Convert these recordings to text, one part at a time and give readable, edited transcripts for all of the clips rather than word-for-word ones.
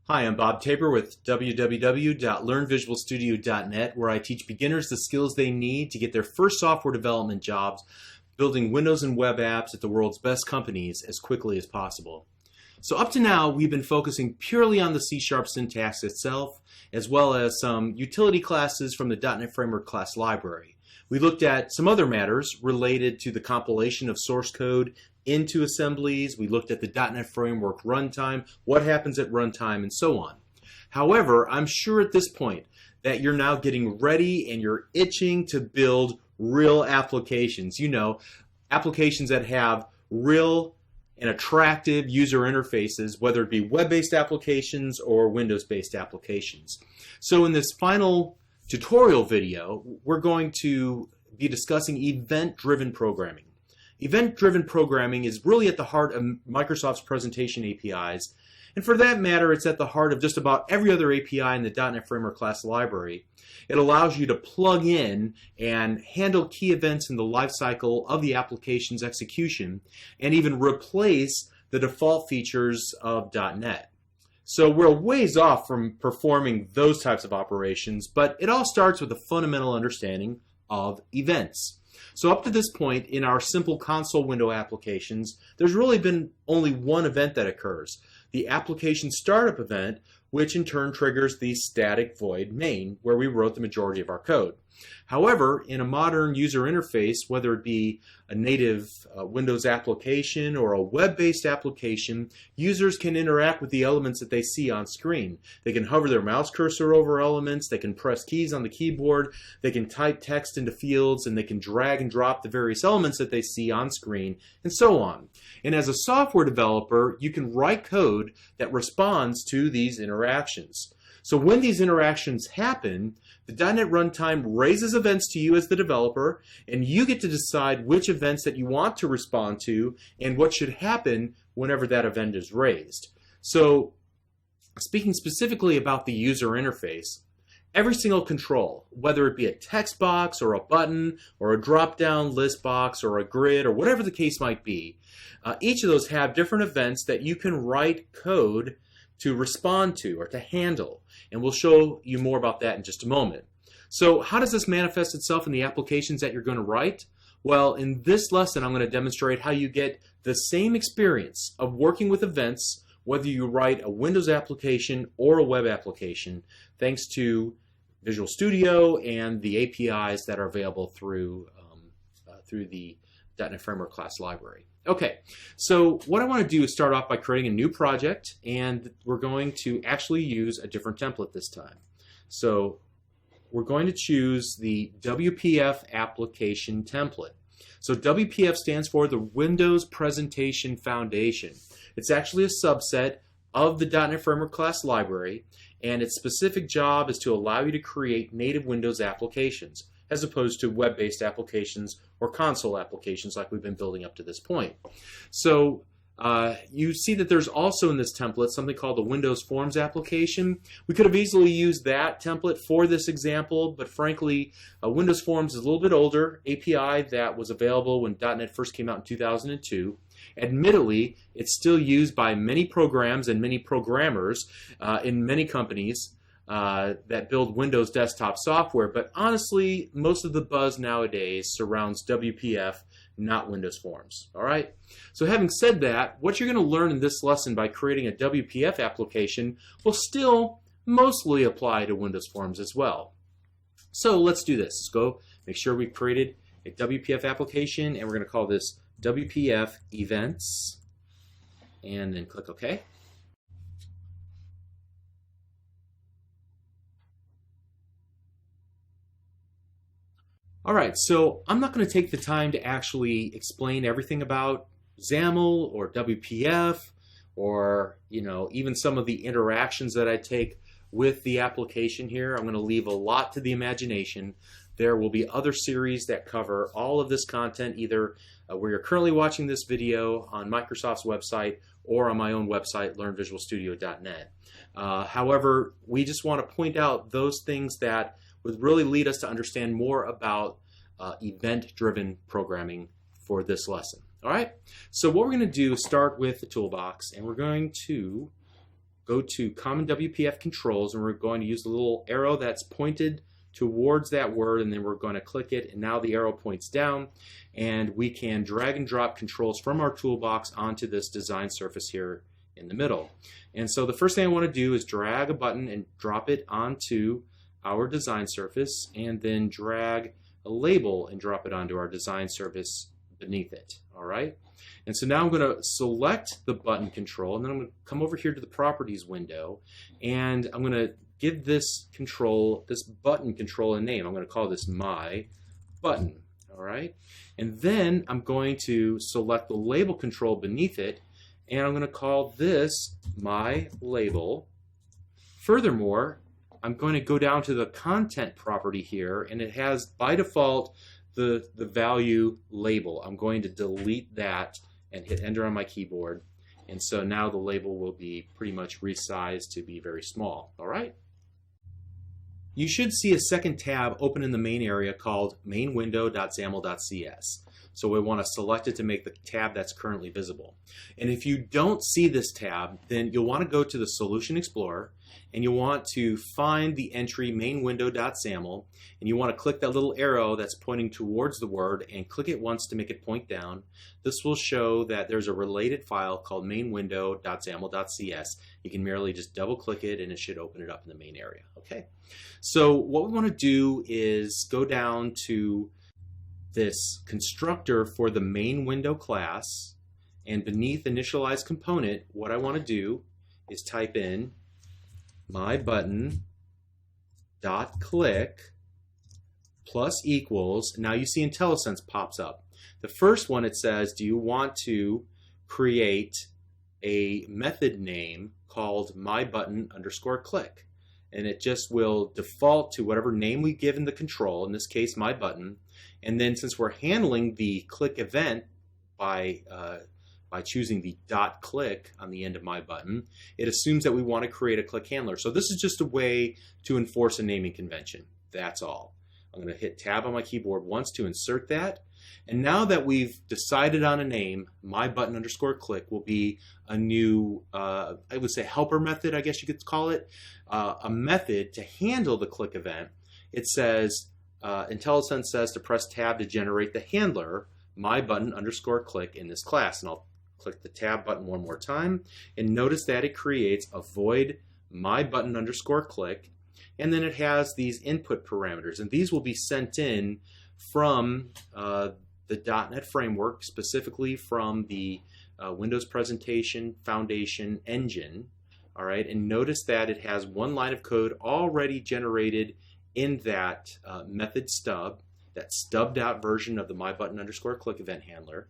Hi, I'm Bob Tabor with www.learnvisualstudio.net, where I teach beginners the skills they need to get their first software development jobs building Windows and web apps at the world's best companies as quickly as possible. So up to now, we've been focusing purely on the C# syntax itself, as well as some utility classes from the .NET Framework class library. We looked at some other matters related to the compilation of source code into assemblies. We looked at the .NET Framework runtime, what happens at runtime, and so on. However, I'm sure at this point that you're now getting ready and you're itching to build real applications. You know, applications that have real and attractive user interfaces, whether it be web-based applications or Windows-based applications. So in this final tutorial video, we're going to be discussing event-driven programming. Event-driven programming is really at the heart of Microsoft's presentation APIs, and for that matter, it's at the heart of just about every other API in the .NET Framework class library. It allows you to plug in and handle key events in the lifecycle of the application's execution, and even replace the default features of .NET. So we're a ways off from performing those types of operations, but it all starts with a fundamental understanding of events. So up to this point in our simple console window applications, there's really been only one event that occurs, the application startup event, which in turn triggers the static void main, where we wrote the majority of our code. However, in a modern user interface, whether it be a native Windows application or a web-based application, users can interact with the elements that they see on screen. They can hover their mouse cursor over elements, they can press keys on the keyboard, they can type text into fields, and they can drag and drop the various elements that they see on screen, and so on. And as a software developer, you can write code that responds to these interactions. So when these interactions happen, the .NET Runtime raises events to you as the developer, and you get to decide which events that you want to respond to and what should happen whenever that event is raised. So speaking specifically about the user interface, every single control, whether it be a text box or a button or a drop-down list box or a grid or whatever the case might be, each of those have different events that you can write code to respond to or to handle. And we'll show you more about that in just a moment. So how does this manifest itself in the applications that you're going to write? Well, in this lesson, I'm going to demonstrate how you get the same experience of working with events, whether you write a Windows application or a web application, thanks to Visual Studio and the APIs that are available through the .NET Framework class library. Okay, so what I want to do is start off by creating a new project, and we're going to actually use a different template this time. So we're going to choose the WPF application template. So WPF stands for the Windows Presentation Foundation. It's actually a subset of the .NET Framework class library, and its specific job is to allow you to create native Windows applications, as opposed to web-based applications or console applications like we've been building up to this point. So you see that there's also in this template something called the Windows Forms application. We could have easily used that template for this example, but frankly, Windows Forms is a little bit older API that was available when .NET first came out in 2002. Admittedly, it's still used by many programs and many programmers in many companies that build Windows desktop software, but honestly, most of the buzz nowadays surrounds WPF, not Windows Forms. All right? So having said that, what you're going to learn in this lesson by creating a WPF application will still mostly apply to Windows Forms as well. So let's do this. Let's go make sure we've created a WPF application, and we're going to call this WPF Events, and then click OK. All right, so I'm not going to take the time to actually explain everything about Zamel or WPF or even some of the interactions that I take with the application here. I'm going to leave a lot to the imagination. There will be other series that cover all of this content, either where you're currently watching this video on Microsoft's website or on my own website, learnvisualstudio.net. However, we just want to point out those things that would really lead us to understand more about event-driven programming for this lesson. All right, so what we're going to do is start with the toolbox, and we're going to go to Common WPF Controls, and we're going to use the little arrow that's pointed towards that word, and then we're going to click it, and now the arrow points down, and we can drag and drop controls from our toolbox onto this design surface here in the middle. And so the first thing I want to do is drag a button and drop it onto our design surface, and then drag a label and drop it onto our design surface beneath it. All right. And so now I'm going to select the button control, and then I'm going to come over here to the properties window, and I'm going to give this control, this button control, a name. I'm going to call this My Button. All right. And then I'm going to select the label control beneath it, and I'm going to call this My Label. Furthermore, I'm going to go down to the content property here, and it has by default the value label. I'm going to delete that and hit enter on my keyboard, and so now the label will be pretty much resized to be very small. All right. You should see a second tab open in the main area called mainwindow.zamel.cs. So we want to select it to make the tab that's currently visible. And if you don't see this tab, then you'll want to go to the Solution Explorer, and you'll want to find the entry mainwindow.zamel, and you want to click that little arrow that's pointing towards the word and click it once to make it point down. This will show that there's a related file called mainwindow.zamel.cs. You can merely just double click it and it should open it up in the main area. Okay. So what we want to do is go down to this constructor for the main window class, and beneath initialize component, what I want to do is type in my button dot click plus equals. Now you see IntelliSense pops up. The first one, it says, do you want to create a method name called MyButton_click? And it just will default to whatever name we give in the control, in this case my button. And then since we're handling the click event by choosing the dot click on the end of my button, it assumes that we want to create a click handler. So this is just a way to enforce a naming convention. That's all. I'm going to hit tab on my keyboard once to insert that. And now that we've decided on a name, MyButton_click will be a new, I would say helper method, I guess you could call it, a method to handle the click event. It says, IntelliSense says to press tab to generate the handler, MyButton_click in this class. And I'll click the tab button one more time, and notice that it creates a void MyButton_click, and then it has these input parameters, and these will be sent in from the .NET framework, specifically from the Windows Presentation Foundation engine. All right, and notice that it has one line of code already generated in that method stub, that stubbed out version of the MyButton_click event handler.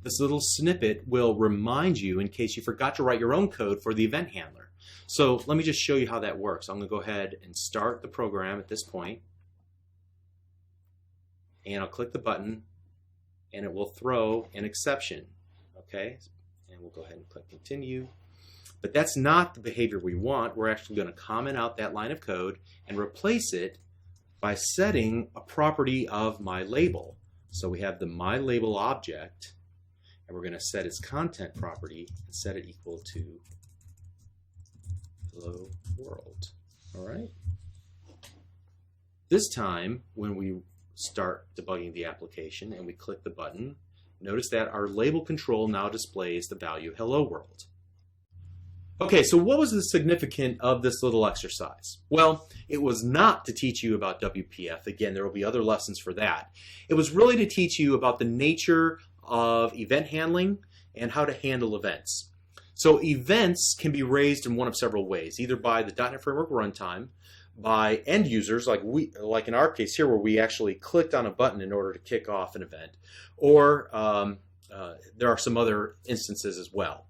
This little snippet will remind you in case you forgot to write your own code for the event handler. So let me just show you how that works. I'm going to go ahead and start the program at this point, and I'll click the button, and it will throw an exception. Okay, and we'll go ahead and click continue. But that's not the behavior we want. We're actually going to comment out that line of code and replace it by setting a property of MyLabel. So we have the MyLabel object, and we're going to set its content property and set it equal to hello world. All right. This time, when we start debugging the application and we click the button, notice that our label control now displays the value hello world. Okay, so what was the significance of this little exercise? Well, it was not to teach you about WPF. Again, there will be other lessons for that. It was really to teach you about the nature of event handling and how to handle events. So events can be raised in one of several ways, either by the .NET Framework runtime, by end users, like in our case here where we actually clicked on a button in order to kick off an event, or there are some other instances as well.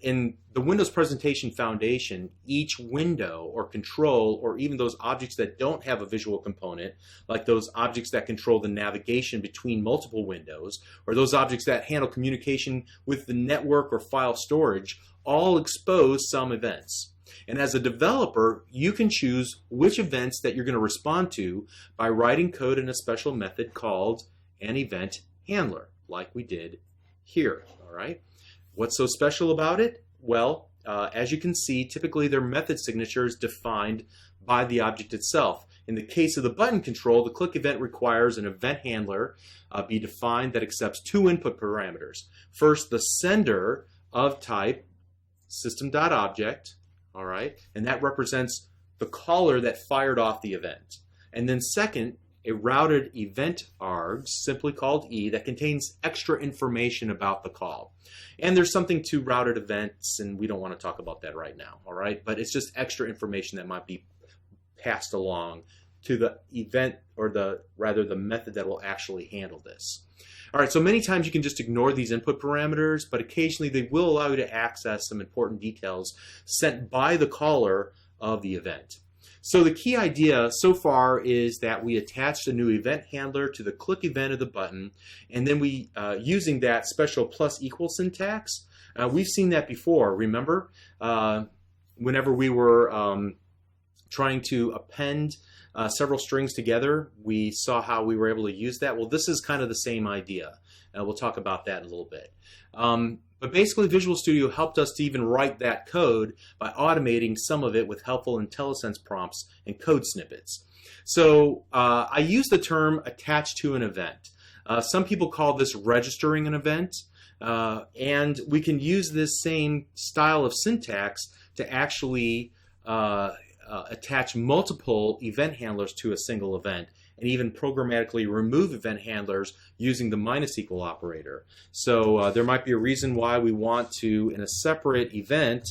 In the Windows Presentation Foundation, each window or control, or even those objects that don't have a visual component, like those objects that control the navigation between multiple windows, or those objects that handle communication with the network or file storage, all expose some events. And as a developer, you can choose which events that you're going to respond to by writing code in a special method called an event handler, like we did here. All right. What's so special about it? Well, as you can see, typically their method signature is defined by the object itself. In the case of the button control, the click event requires an event handler be defined that accepts two input parameters. First, the sender of type system.object, all right, and that represents the caller that fired off the event. And then second, a routed event args, simply called E, that contains extra information about the call. And there's something to routed events, and we don't want to talk about that right now, all right? But it's just extra information that might be passed along to the event, or the method that will actually handle this. All right, so many times you can just ignore these input parameters, but occasionally they will allow you to access some important details sent by the caller of the event. So the key idea so far is that we attached a new event handler to the click event of the button, and then we, using that special plus equal syntax, we've seen that before, remember? Whenever we were trying to append several strings together, we saw how we were able to use that. Well, this is kind of the same idea. We'll talk about that in a little bit. But basically, Visual Studio helped us to even write that code by automating some of it with helpful IntelliSense prompts and code snippets. So I use the term attached to an event. Some people call this registering an event, and we can use this same style of syntax to actually attach multiple event handlers to a single event, and even programmatically remove event handlers using the minus equal operator. So there might be a reason why we want to, in a separate event,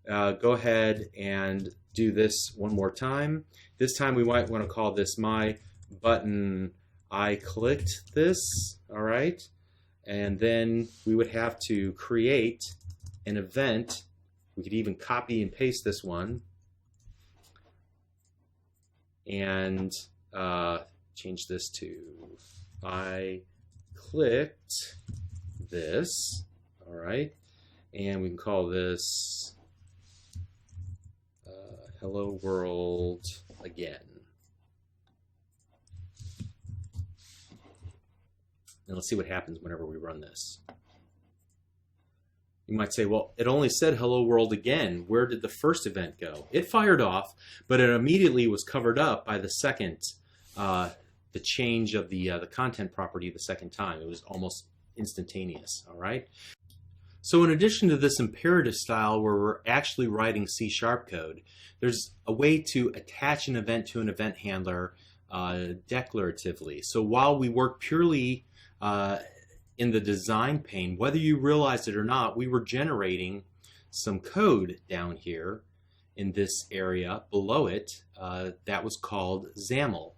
go ahead and do this one more time. This time we might want to call this my button I clicked this, all right? And then we would have to create an event. We could even copy and paste this one and change this to I clicked this, all right, and we can call this hello world again. And let's see what happens whenever we run this. You might say, well, it only said hello world again. Where did the first event go? It fired off, but it immediately was covered up by the second, the change of the content property the second time. It was almost instantaneous, all right? So in addition to this imperative style where we're actually writing C# code, there's a way to attach an event to an event handler declaratively. So while we work purely in the design pane, whether you realized it or not, we were generating some code down here in this area below it that was called Zamel.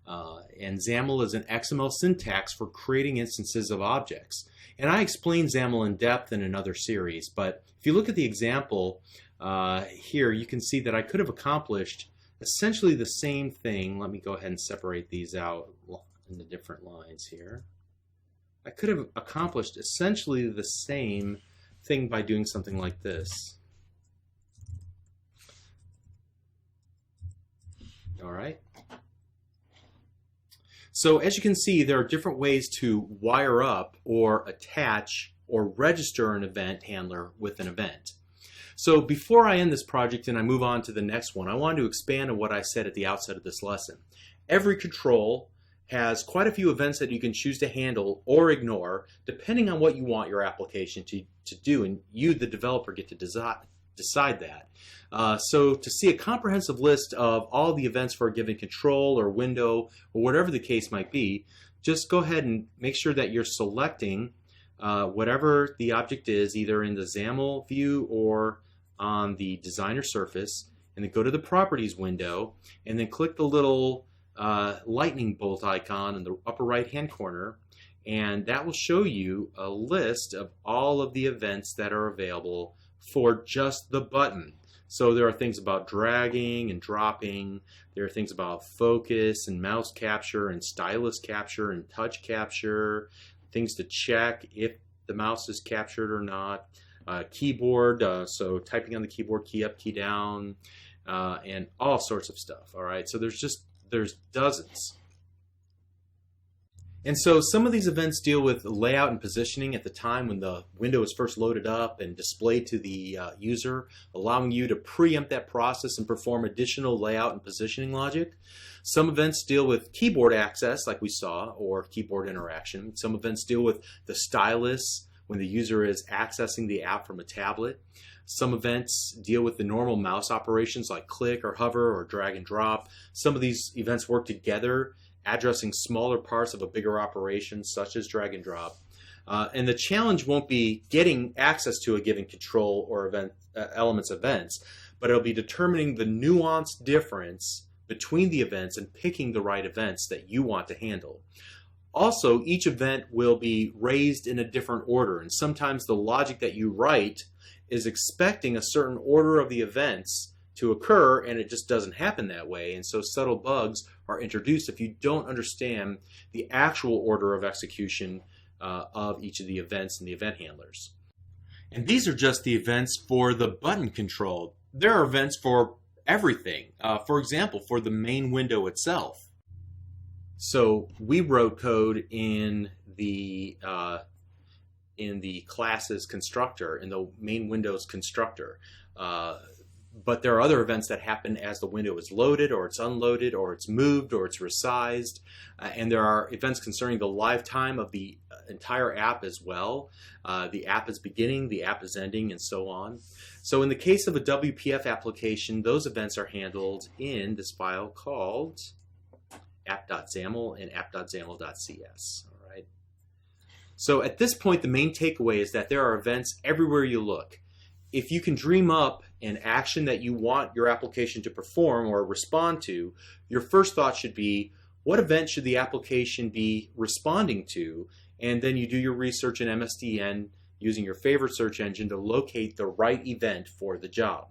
And Zamel is an XML syntax for creating instances of objects. And I explained Zamel in depth in another series, but if you look at the example here, you can see that I could have accomplished essentially the same thing. Let me go ahead and separate these out in the different lines here. I could have accomplished essentially the same thing by doing something like this. All right. So as you can see, there are different ways to wire up or attach or register an event handler with an event. So before I end this project and I move on to the next one, I wanted to expand on what I said at the outset of this lesson. Every control has quite a few events that you can choose to handle or ignore depending on what you want your application to do, and you, the developer, get to decide that. So to see a comprehensive list of all the events for a given control or window or whatever the case might be, just go ahead and make sure that you're selecting whatever the object is, either in the Zamel view or on the designer surface, and then go to the properties window and then click the little lightning bolt icon in the upper right hand corner, and that will show you a list of all of the events that are available for just the button. So there are things about dragging and dropping, there are things about focus and mouse capture and stylus capture and touch capture, things to check if the mouse is captured or not, keyboard, so typing on the keyboard, key up, key down, and all sorts of stuff. All right, so there's dozens. And so some of these events deal with layout and positioning at the time when the window is first loaded up and displayed to the user, allowing you to preempt that process and perform additional layout and positioning logic. Some events deal with keyboard access, like we saw, or keyboard interaction. Some events deal with the stylus when the user is accessing the app from a tablet. Some events deal with the normal mouse operations like click or hover or drag and drop. Some of these events work together, addressing smaller parts of a bigger operation, such as drag and drop. And the challenge won't be getting access to a given control or event elements events, but it'll be determining the nuanced difference between the events and picking the right events that you want to handle. Also, each event will be raised in a different order, and sometimes the logic that you write is expecting a certain order of the events to occur, and it just doesn't happen that way. And so subtle bugs are introduced if you don't understand the actual order of execution of each of the events and the event handlers. And these are just the events for the button control. There are events for everything. For example, for the main window itself. So we wrote code in the classes constructor, in the main Windows constructor. But there are other events that happen as the window is loaded, or it's unloaded, or it's moved, or it's resized. And there are events concerning the lifetime of the entire app as well. The app is beginning, the app is ending, and so on. So in the case of a WPF application, those events are handled in this file called app.zamel and app.zamel.cs. All right. So at this point, the main takeaway is that there are events everywhere you look. If you can dream up an action that you want your application to perform or respond to, your first thought should be, what event should the application be responding to? And then you do your research in MSDN using your favorite search engine to locate the right event for the job.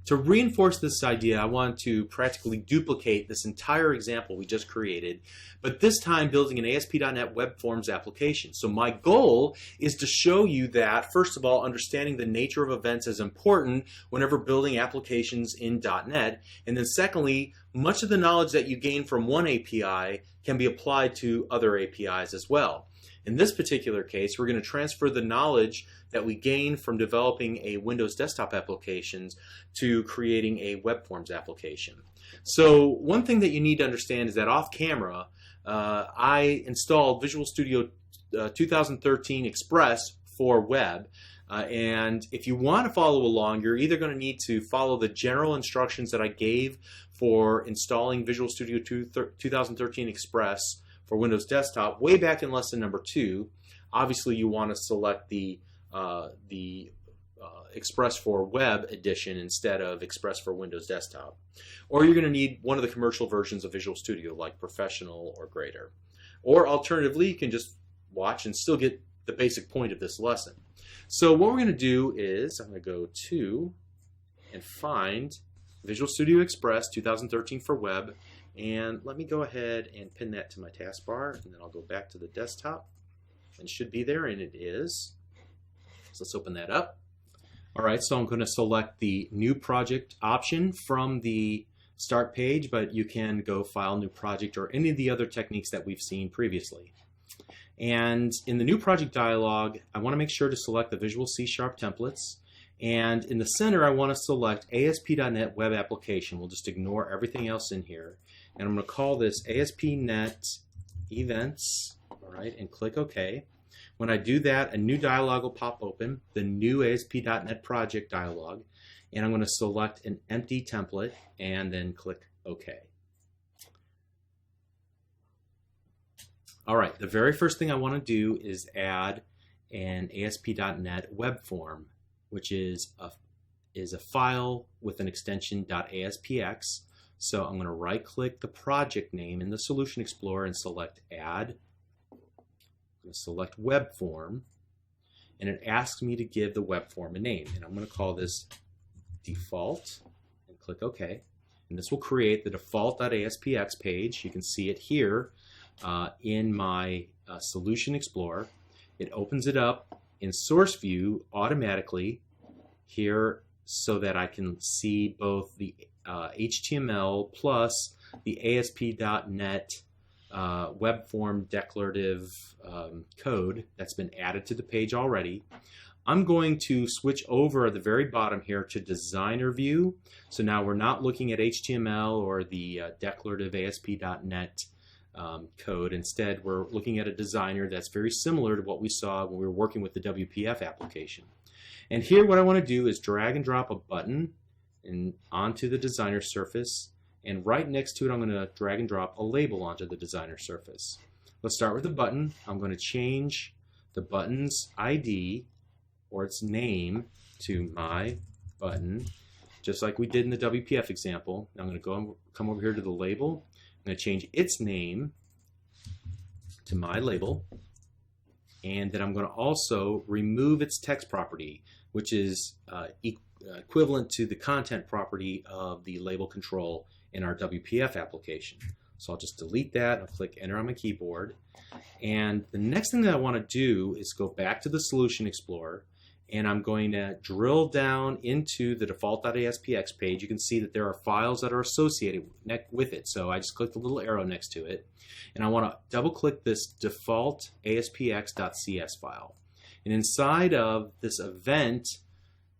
To reinforce this idea, I want to practically duplicate this entire example we just created, but this time building an ASP.NET Web Forms application. So my goal is to show you that, first of all, understanding the nature of events is important whenever building applications in .NET, and then secondly, much of the knowledge that you gain from one API can be applied to other APIs as well. In this particular case, we're going to transfer the knowledge that we gain from developing a Windows desktop applications to creating a Web Forms application. So one thing that you need to understand is that off camera, I installed Visual Studio 2013 Express for web. And if you want to follow along, you're either going to need to follow the general instructions that I gave for installing Visual Studio 2013 Express for Windows Desktop way back in lesson number 2. Obviously, you want to select the Express for Web edition instead of Express for Windows Desktop. Or you're going to need one of the commercial versions of Visual Studio, like Professional or Greater. Or alternatively, you can just watch and still get the basic point of this lesson. So what we're going to do is, I'm going to go to and find Visual Studio Express 2013 for Web, and let me go ahead and pin that to my taskbar, and then I'll go back to the desktop. It should be there, and it is. So let's open that up. All right, so I'm going to select the New Project option from the Start page, but you can go File, New Project, or any of the other techniques that we've seen previously. And in the New Project dialog, I want to make sure to select the Visual C# templates. And in the center, I want to select ASP.NET Web Application. We'll just ignore everything else in here. And I'm going to call this ASP.NET Events, all right, and click OK. When I do that, a new dialog will pop open, the new ASP.NET Project dialog, and I'm going to select an empty template and then click OK. All right, the very first thing I want to do is add an ASP.NET Web Form, which is a file with an extension .aspx. So I'm going to right-click the project name in the Solution Explorer and select Add. I'm going to select Web Form, and it asks me to give the web form a name. And I'm going to call this Default, and click OK. And this will create the default.aspx page. You can see it here in my Solution Explorer. It opens it up in Source View automatically here so that I can see both the HTML plus the ASP.NET web form declarative code that's been added to the page already. I'm going to switch over at the very bottom here to designer view. So now we're not looking at HTML or the declarative ASP.NET code. Instead, we're looking at a designer that's very similar to what we saw when we were working with the WPF application. And here what I want to do is drag and drop a button onto the designer surface, and right next to it I'm going to drag and drop a label onto the designer surface. Let's start with the button. I'm going to change the button's ID or its name to my button, just like we did in the WPF example. Now I'm going to come over here to the label. I'm going to change its name to my label, and then I'm going to also remove its text property, which is equivalent to the content property of the label control in our WPF application. So I'll just delete that. I'll click enter on my keyboard. And the next thing that I want to do is go back to the Solution Explorer, and I'm going to drill down into the default.aspx page. You can see that there are files that are associated with it. So I just click the little arrow next to it, and I want to double click this default aspx.cs file. And inside of this event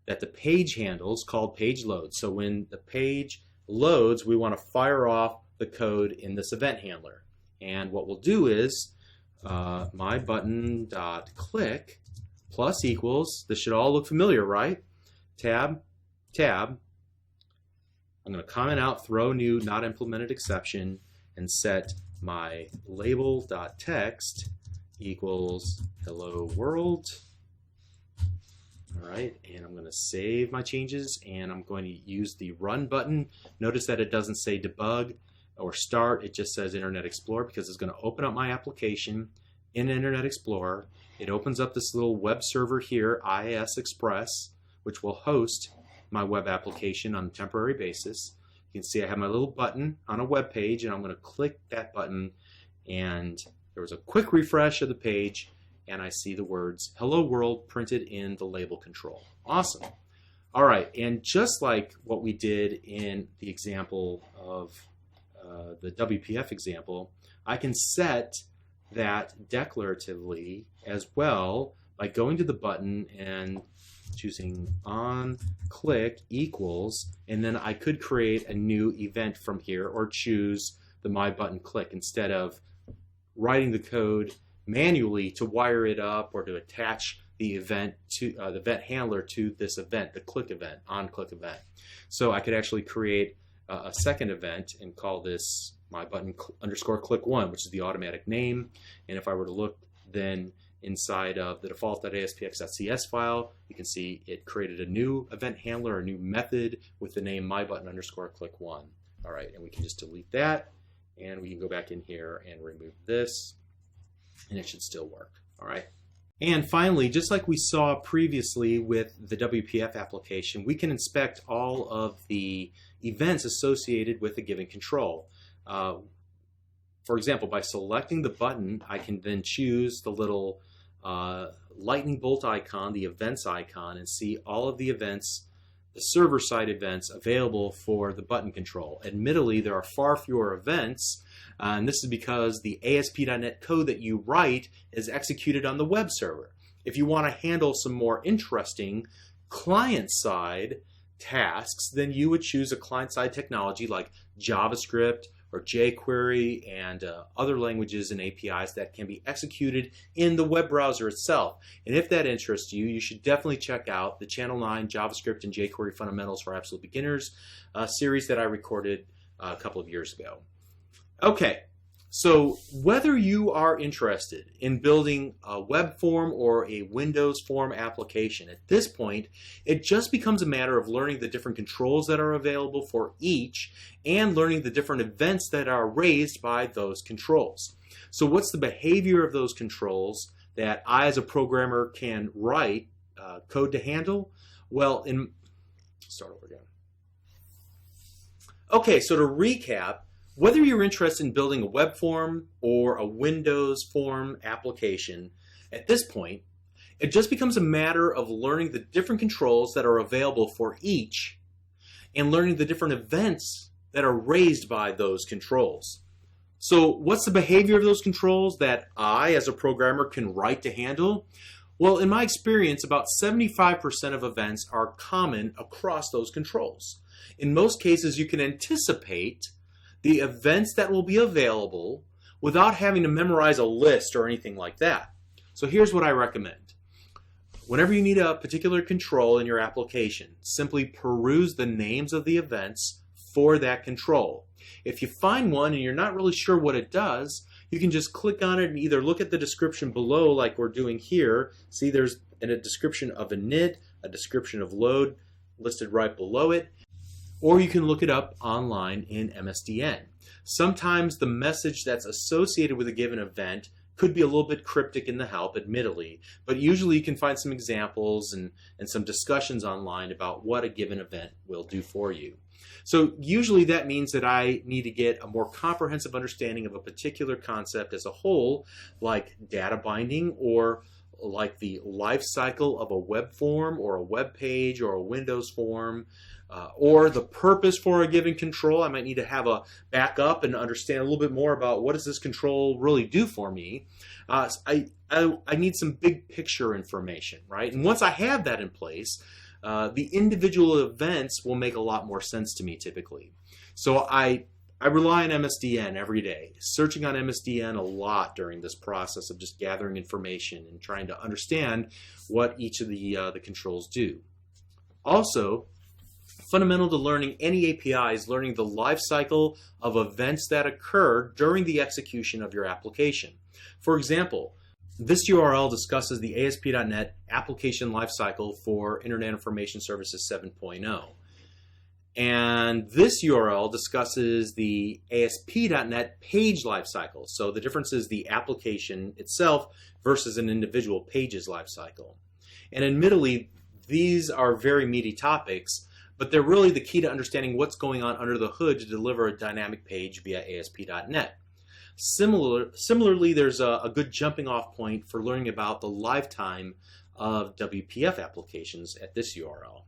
that the page handles called page load. So when the page loads, we want to fire off the code in this event handler. And what we'll do is my button.click plus equals, this should all look familiar, right? Tab, tab. I'm going to comment out throw new not implemented exception and set my label.text equals hello world. All right, and I'm going to save my changes, and I'm going to use the run button. Notice that it doesn't say debug or start, it just says Internet Explorer, because it's going to open up my application in Internet Explorer. It opens up this little web server here, IIS Express, which will host my web application on a temporary basis. You can see I have my little button on a web page, and I'm going to click that button, and there was a quick refresh of the page, and I see the words hello world printed in the label control. Awesome. All right, and just like what we did in the example of the WPF example, I can set that declaratively as well by going to the button and choosing on click equals, and then I could create a new event from here or choose the my button click instead of writing the code manually to wire it up or to attach the event to the event handler to this event, the click event, on click event. So I could actually create a second event and call this my button underscore click one, which is the automatic name. And if I were to look then inside of the default.aspx.cs file, you can see it created a new event handler, a new method with the name my button underscore click one. All right, and we can just delete that, and we can go back in here and remove this, and it should still work. All right. And finally, just like we saw previously with the WPF application, we can inspect all of the events associated with a given control. For example, by selecting the button, I can then choose the little lightning bolt icon, the events icon, and see all of the events, the server-side events available for the button control. Admittedly, there are far fewer events, and this is because the ASP.NET code that you write is executed on the web server. If you want to handle some more interesting client-side tasks, then you would choose a client-side technology like JavaScript or jQuery and other languages and APIs that can be executed in the web browser itself. And if that interests you, you should definitely check out the Channel 9 JavaScript and jQuery Fundamentals for Absolute Beginners series that I recorded a couple of years ago. Okay, so whether you are interested in building a web form or a Windows form application, at this point, it just becomes a matter of learning the different controls that are available for each and learning the different events that are raised by those controls. So what's the behavior of those controls that I as a programmer can write code to handle? Well, start over again. Okay, so to recap, whether you're interested in building a web form or a Windows form application, at this point, it just becomes a matter of learning the different controls that are available for each and learning the different events that are raised by those controls. So what's the behavior of those controls that I, as a programmer, can write to handle? Well, in my experience, about 75% of events are common across those controls. In most cases, you can anticipate the events that will be available without having to memorize a list or anything like that. So here's what I recommend. Whenever you need a particular control in your application, simply peruse the names of the events for that control. If you find one and you're not really sure what it does, you can just click on it and either look at the description below like we're doing here. See, there's a description of init, a description of load listed right below it, or you can look it up online in MSDN. Sometimes the message that's associated with a given event could be a little bit cryptic in the help, admittedly, but usually you can find some examples and some discussions online about what a given event will do for you. So usually that means that I need to get a more comprehensive understanding of a particular concept as a whole, like data binding, or like the life cycle of a web form or a web page or a Windows form, or the purpose for a given control. I might need to have a backup and understand a little bit more about what does this control really do for me. I need some big picture information, right? And once I have that in place, the individual events will make a lot more sense to me typically. So I rely on MSDN every day, searching on MSDN a lot during this process of just gathering information and trying to understand what each of the controls do. Also, fundamental to learning any API is learning the life cycle of events that occur during the execution of your application. For example, this URL discusses the ASP.NET application lifecycle for Internet Information Services 7.0. And this URL discusses the ASP.NET page lifecycle. So the difference is the application itself versus an individual page's lifecycle. And admittedly, these are very meaty topics, but they're really the key to understanding what's going on under the hood to deliver a dynamic page via ASP.NET. Similarly, there's a good jumping off point for learning about the lifetime of WPF applications at this URL.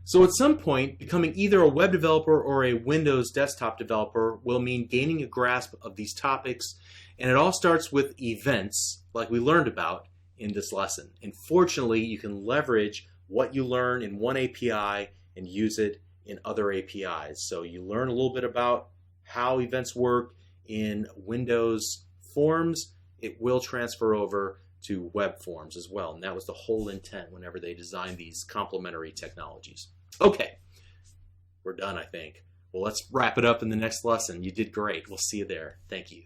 So at some point, becoming either a web developer or a Windows desktop developer will mean gaining a grasp of these topics, and it all starts with events, like we learned about in this lesson. And fortunately, you can leverage what you learn in one API and use it in other APIs. So you learn a little bit about how events work in Windows forms, it will transfer over to web forms as well. And that was the whole intent whenever they designed these complementary technologies. Okay, we're done, I think. Well, let's wrap it up in the next lesson. You did great. We'll see you there. Thank you.